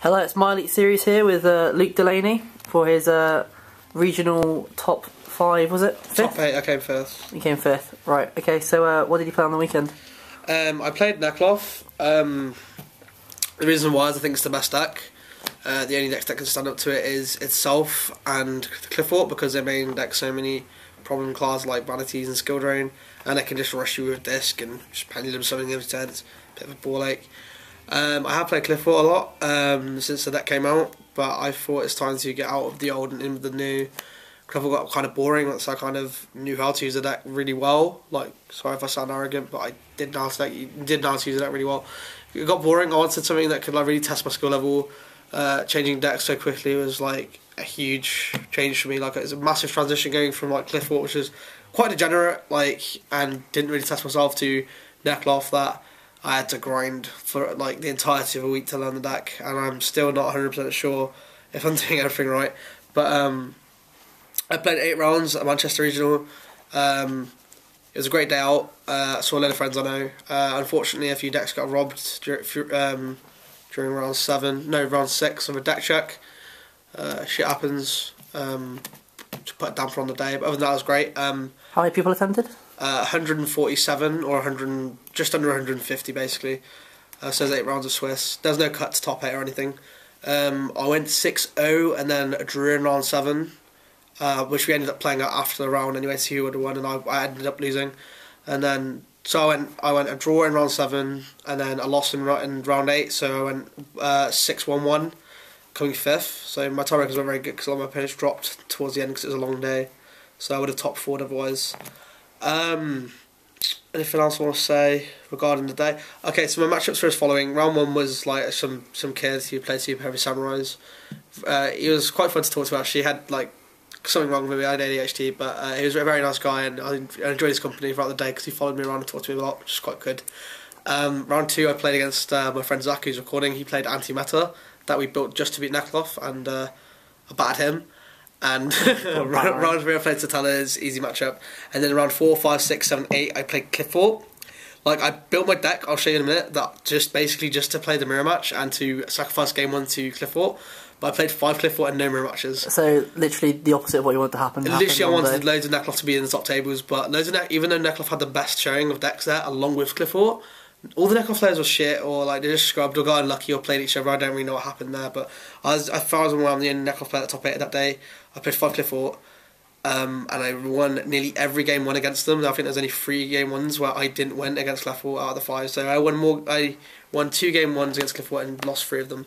Hello, it's My Elite Series here with Luke Delaney for his regional top 5, was it? 5th? Top 8, I came first. You came 5th, right. Okay, so what did you play on the weekend? I played Nekroz. The reason why is I think it's the best deck. The only deck that can stand up to it is itself and Cliffort, because their main deck so many problem cards like Vanities and Skill Drain, and they can just rush you with Disc and just pendulum something instead. It's a bit of a ball ache. I have played Cliffort a lot since the deck came out, but I thought it's time to get out of the old and in with the new. Cliffort got kind of boring once I kind of knew how to use the deck really well. Like, sorry if I sound arrogant, but I did know how to use the deck really well. It got boring. I wanted something that could like really test my skill level. Changing decks so quickly was like a huge change for me. Like, it's a massive transition going from like Cliffort, which is quite degenerate, like, and didn't really test myself, to Nekroz that I had to grind for like the entirety of a week to learn the deck, and I'm still not 100% sure if I'm doing everything right. But I played 8 rounds at Manchester Regional. It was a great day out. Saw a lot of friends I know. Unfortunately, a few decks got robbed during round 6 of a deck check. Shit happens. To put a damper on the day, but other than that, it was great. How many people attended? 147 or 100, just under 150 basically. So there's 8 rounds of Swiss. There's no cut to top 8 or anything. I went 6-0 and then a drew in round 7, which we ended up playing out after the round anyway to see who would have won, and I ended up losing. And then so I went a draw in round 7 and then a loss in round 8. So I went 6-1-1, coming 5th. So my tiebreakers were very good because all my opponents dropped towards the end because it was a long day. So I would have top 4'd otherwise. Anything else I want to say regarding the day? Okay, so my matchups were as following. Round 1 was like some kid who played Super Heavy Samurais. He was quite fun to talk to actually. He had like something wrong with me. I had ADHD, but he was a very nice guy, and I enjoyed his company throughout the day because he followed me around and talked to me a lot, which is quite good. Round 2 I played against my friend Zach, who's recording. He played anti-meta that we built just to beat Nekroz, and I battered him. And round 3 I played Satala's easy matchup, and then round 4, 5, 6, 7, 8 I played Cliffort. Like, I built my deck, I'll show you in a minute, that just to play the mirror match and to sacrifice game 1 to Cliffort. But I played 5 Cliffort and no mirror matches. So literally the opposite of what you wanted to happen. Literally, I wanted loads of Nekroz to be in the top tables, but even though Nekroz had the best showing of decks there, along with Cliffort, all the Nekroz players were shit, or like they just scrubbed or got unlucky or played each other. I don't really know what happened there, but as far as I'm aware, I'm the only Nekroz player at the top 8 that day. I played 5 Cliffort, and I won nearly every game 1 against them. I think there's only 3 game 1s where I didn't win against Cliffort out of the 5. So I won 2 game 1s against Cliffort and lost 3 of them.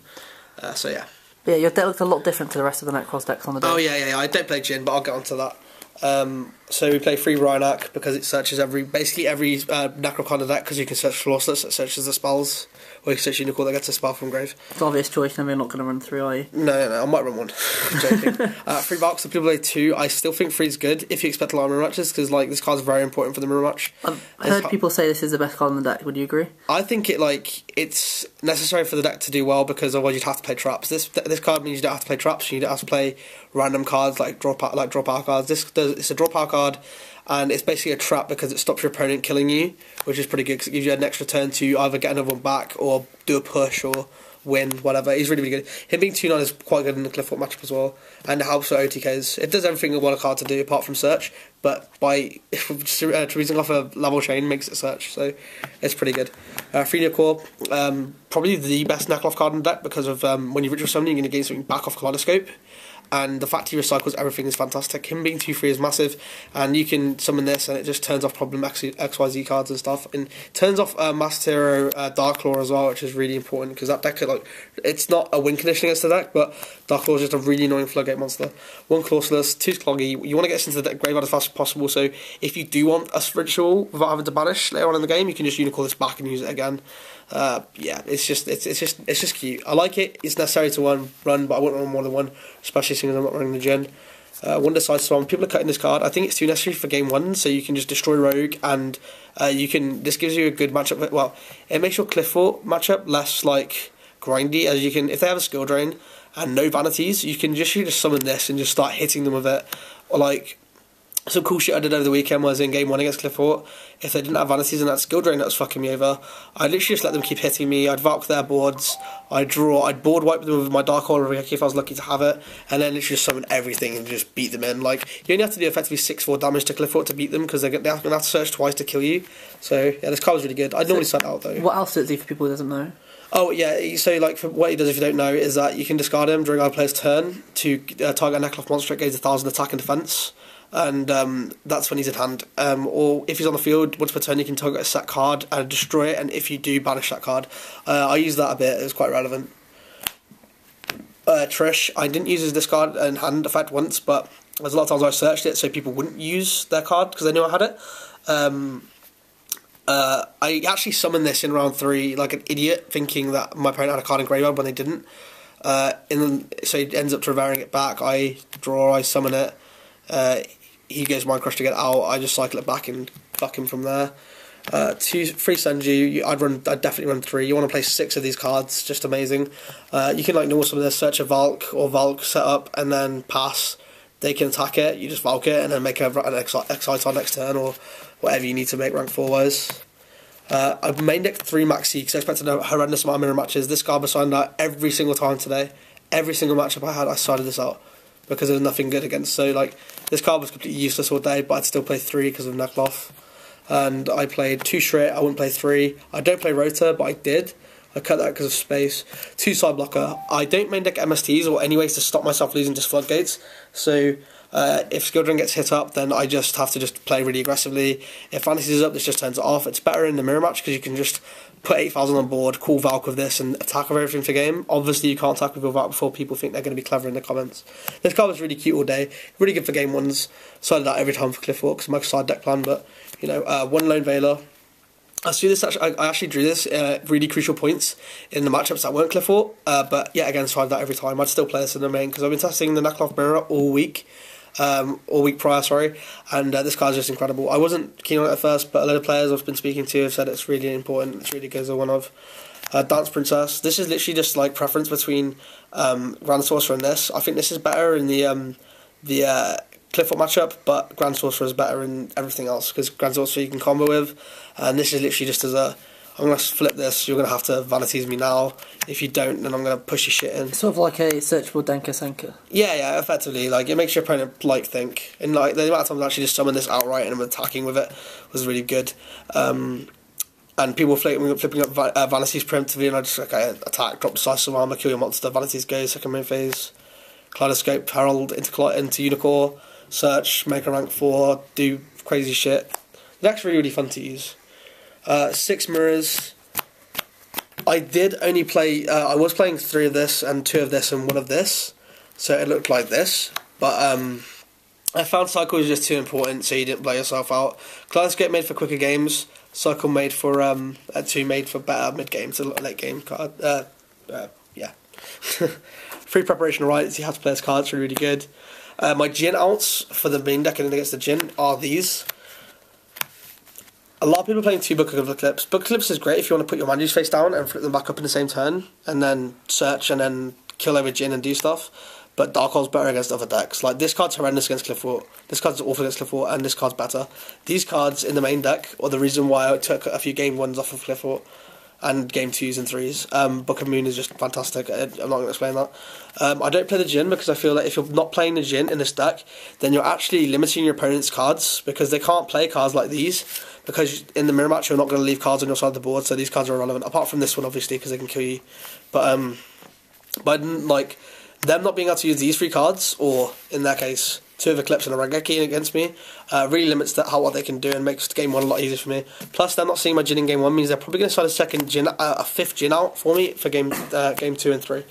So yeah. Yeah, your deck looked a lot different to the rest of the Nekroz decks on the day. Oh yeah. I don't play Jin, but I'll get onto that. So we play 3 Rhinoc because it searches basically every Nekroz kind of deck, because you can search Flawless that searches the spells, or you can search Unicorn that gets a spell from grave. It's an obvious choice, and we're not going to run through, are you? No, I might run one. I'm joking. 3 Barks, so people play 2. I still think 3 is good if you expect a lot of mirror matches, because like this card's very important for the mirror match. I've heard people say this is the best card in the deck. Would you agree? I think it's necessary for the deck to do well, because otherwise you'd have to play traps. This card means you don't have to play traps. You don't have to play random cards like draw power cards. It's a draw power card, and it's basically a trap because it stops your opponent killing you, which is pretty good because it gives you an extra turn to either get another one back or do a push or win, whatever. He's really good. Him being 2-9 is quite good in the Cliffort matchup as well, and it helps with OTKs. It does everything you want a card to do apart from search, but by reasoning off a level chain makes it search, so it's pretty good. 3 Nekroz, probably the best Nekroz card in the deck because of when you ritual summon, you're going to gain something back off Kaleidoscope. And the fact he recycles everything is fantastic. Him being 2-3 is massive, and you can summon this and it just turns off problem XYZ cards and stuff, and turns off Master Hero Dark Claw as well, which is really important because that deck, it's not a win condition against the deck, but Dark Claw is just a really annoying floodgate monster. 1 Clawless, 2 Cloggy. You want to get into the graveyard as fast as possible, so if you do want a ritual without having to banish later on in the game, you can just Unicorn this back and use it again. Yeah, it's just cute. I like it. It's necessary to run, but I wouldn't run more than 1, especially seeing as I'm not running the Jin. Wonder Side Swarm. People are cutting this card. I think it's too necessary for game 1, so you can just destroy Rogue, and this gives you a good matchup. Well, it makes your Cliffort matchup less like grindy, as you can, if they have a Skill Drain and no Vanities, you can just summon this and just start hitting them with it, or like some cool shit I did over the weekend was in game 1 against Clifford. If they didn't have vanities and that skill drain that was fucking me over, I'd literally just let them keep hitting me. I'd Valk their boards, I'd board wipe them with my Dark Hole if I was lucky to have it, and then literally just summon everything and just beat them in. Like, you only have to do effectively 6-4 damage to Clifford to beat them, because they have to search twice to kill you. So yeah, this card was really good. I'd normally send out though. What else does it do for people who doesn't know? Oh yeah, so like what he does if you don't know is that you can discard him during our player's turn to target a Nekroz monster that gains 1,000 attack and defense, and that's when he's in hand. Or if he's on the field, once per turn you can target a set card and destroy it, and if you do, banish that card. I use that a bit, it was quite relevant. Trish, I didn't use his discard and hand effect once, but there's a lot of times I searched it so people wouldn't use their card because they knew I had it. I actually summoned this in round 3 like an idiot, thinking that my opponent had a card in graveyard when they didn't. So he ends up Travaring it back. I draw, I summon it. He goes Mind Crush to get out. I just cycle it back and fuck him from there. 3 Senju. I'd definitely run 3. You want to play 6 of these cards, just amazing. You can like normal summon this, search a Valk or Valk set up and then pass. They can attack it. You just Valk it and then make an Exciton next turn or whatever you need to make rank 4 wise. I've main decked 3 Maxi because I expected a horrendous amount of mirror matches. This card was signed out every single time today. Every single matchup I had, I sided this out because there was nothing good against. So like this card was completely useless all day, but I'd still play 3 because of Nekroz. And I played 2 Shrit. I wouldn't play 3. I don't play Rota, but I did. I cut that because of space. 2 Side Blocker. I don't main deck MSTs or any ways to stop myself losing just Floodgates. So if Skildring gets hit up, then I just have to just play really aggressively. If Fantasy is up, this just turns it off. It's better in the mirror match because you can just put 8,000 on board, call Valk with this, and attack with everything for game. Obviously, you can't attack with your Valk before people think they're going to be clever in the comments. This card was really cute all day. Really good for game 1s. Sided that every time for Clifford because my side deck plan, but you know, 1 Lone Veiler. I actually drew this really crucial points in the matchups that weren't Clifford, but yeah, again, tried that every time. I'd still play this in the main because I've been testing the Nekroz mirror all week prior, sorry, and this card's just incredible. I wasn't keen on it at first, but a lot of players I've been speaking to have said it's really important, it's really good as one of. Dance Princess, this is literally just like preference between Grand Sorcerer and this. I think this is better in the Clifford matchup, but Grand Sorcerer is better in everything else because Grand Sorcerer you can combo with, and this is literally just as a I'm going to flip this, you're going to have to vanities me now. If you don't, then I'm going to push your shit in. Sort of like a searchable Denka Senka. Yeah, effectively. Like, it makes your opponent, like, think. And, like, the amount of times I actually just summoned this outright and I'm attacking with it was really good. And people were flipping up vanities preemptively, and I just, okay, attack, drop decisive armor, kill your monster, vanities go, second main phase. Kaleidoscope, Herald, into Unicorn, search, make a rank 4, do crazy shit. It's actually really fun to use. 6 mirrors. I did only play, I was playing 3 of this and 2 of this and 1 of this, so it looked like this, but I found Cycle was just too important, so you didn't play yourself out. Kaleidoscope made for quicker games, Cycle made for, 2 made for better mid-game to late game card, yeah. Free preparation rights, you have to play this card, it's really good. My Jin outs for the main deck and against the Jin are these. A lot of people are playing 2 Book of Eclipse. Book of Eclipse is great if you want to put your Manju's face down and flip them back up in the same turn, and then search and then kill over Jin and do stuff. But Dark Hole's better against other decks. Like, this card's horrendous against Clifford, this card's awful against Clifford, and this card's better. These cards in the main deck are the reason why I took a few game 1s off of Clifford and game 2s and 3s. Book of Moon is just fantastic. I'm not going to explain that. I don't play the Jin because I feel that if you're not playing the Jin in this deck, then you're actually limiting your opponent's cards because they can't play cards like these. Because in the mirror match, you're not going to leave cards on your side of the board, so these cards are irrelevant. Apart from this one, obviously, because they can kill you. But like them not being able to use these 3 cards, or in their case, 2 of Eclipse and a Rangeki against me, really limits what they can do and makes game 1 a lot easier for me. Plus, them not seeing my Jin in game 1 means they're probably going to start a 5th Jin out for me for game 2 and 3.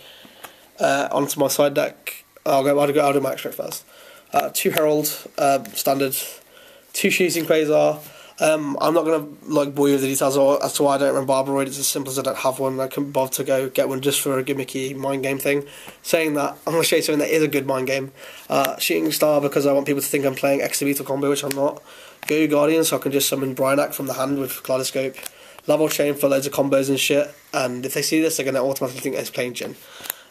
Onto my side deck, I'll do my extract first. 2 Herald, standard. 2 Shooting Quasar. I'm not going to bore you with the details as to why I don't run Barbroid. It's as simple as I don't have one. I couldn't bother to go get one just for a gimmicky mind game thing. Saying that, I'm going to show you something that is a good mind game. Shooting Star because I want people to think I'm playing Exhibitor combo, which I'm not. Go Guardian so I can just summon Bryanak from the hand with Kaleidoscope. Level Chain for loads of combos and shit. And if they see this, they're going to automatically think it's playing Jin.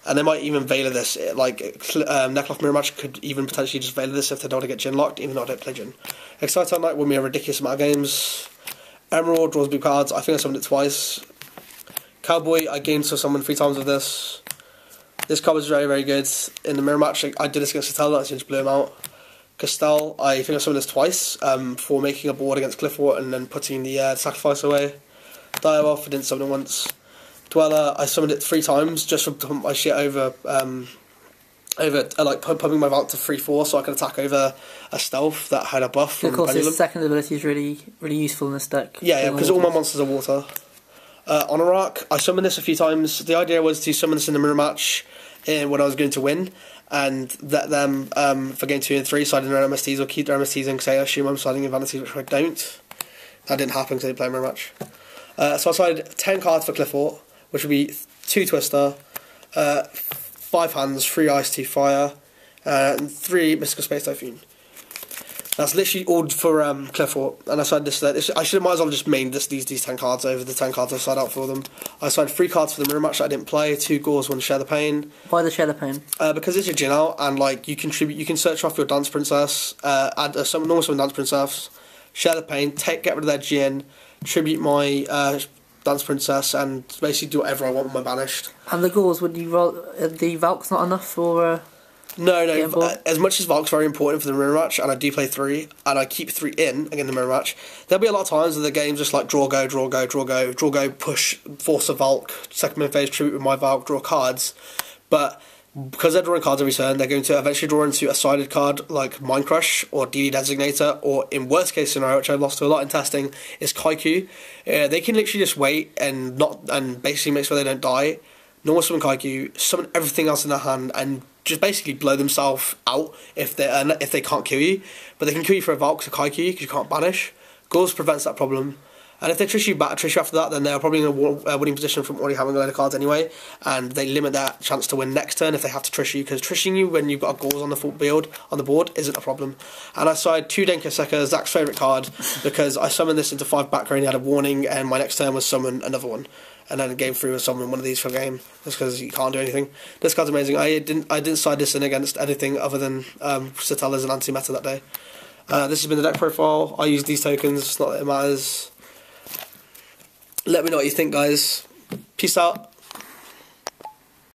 And they might even Veiler this, like Nekroz Mirror Match could even potentially just Veiler this if they don't want to get Jin locked, even though I don't play Jin. Excited Night won me a ridiculous amount of games. Emerald draws blue cards, I think I summoned it twice. Cowboy, I gained to summon 3 times with this. This card was very, very good. In the Mirror Match, I did this against Castell, I just blew him out. Castell, I think I summoned this twice for making a board against Cliffort and then putting the sacrifice away. Direwolf, I didn't summon it once. Dweller, I summoned it 3 times just for pumping my shit over like pumping my Valk to 3/4 so I could attack over a stealth that had a buff from Of course, Pendulum. his second ability is really useful in this deck. Yeah, because all my monsters are water. Honor Arc, I summoned this a few times. The idea was to summon this in the Mirror Match when I was going to win, and let them for game 2 and 3 side in their MSTs or keep their MSTs in because I assume I'm siding in Vanities, which I don't. That didn't happen because I didn't play Mirror Match. So I sided 10 cards for Cliffort, which would be 2 Twister, 5 hands, 3 Ice, 2 Fire, and 3 Mystical Space Typhoon. That's literally all for Cliffort, and I sided this. I might as well just main these 10 cards over the 10 cards I side out for them. I sided 3 cards for the Mirror Match that I didn't play, 2 Gauls, 1 Share the Pain. Why the Share the Pain? Because it's your Jin out, and like you can search off your Dance Princess, add some normal summon Dance Princess, Share the Pain, get rid of their Jin, tribute my Dance Princess, and basically do whatever I want with my banished. And the Gauls, would you roll the Valk's not enough for? No. As much as Valk's very important for the Mirror Match, and I do play 3, and I keep 3 in again the Mirror Match, there'll be a lot of times where the game's just like draw go, push, force a Valk, second main phase, tribute with my Valk, draw cards. But because they're drawing cards every turn, they're going to eventually draw into a sided card like Mind Crush or DD Designator, or in worst case scenario, which I lost to a lot in testing, is Kaiku. They can literally just wait and basically make sure they don't die. Normal summon Kaiku, summon everything else in their hand, and just basically blow themselves out if they can't kill you. But they can kill you for a Valk to Kaiku because you can't banish. Gauls prevents that problem. And if they trish you after that, then they're probably in a winning position from already having a load of cards anyway, and they limit their chance to win next turn if they have to trish you, because trishing you when you've got a Gauls on the board isn't a problem. And I side 2 Denkoseka, Zach's favourite card, because I summoned this into 5 background, he had a warning, and my next turn was summon another one. And then game 3 was summon one of these for a game, just because you can't do anything. This card's amazing. I didn't side this in against anything other than Satella as an anti-meta that day. This has been the deck profile. I use these tokens, not that it matters. Let me know what you think, guys. Peace out.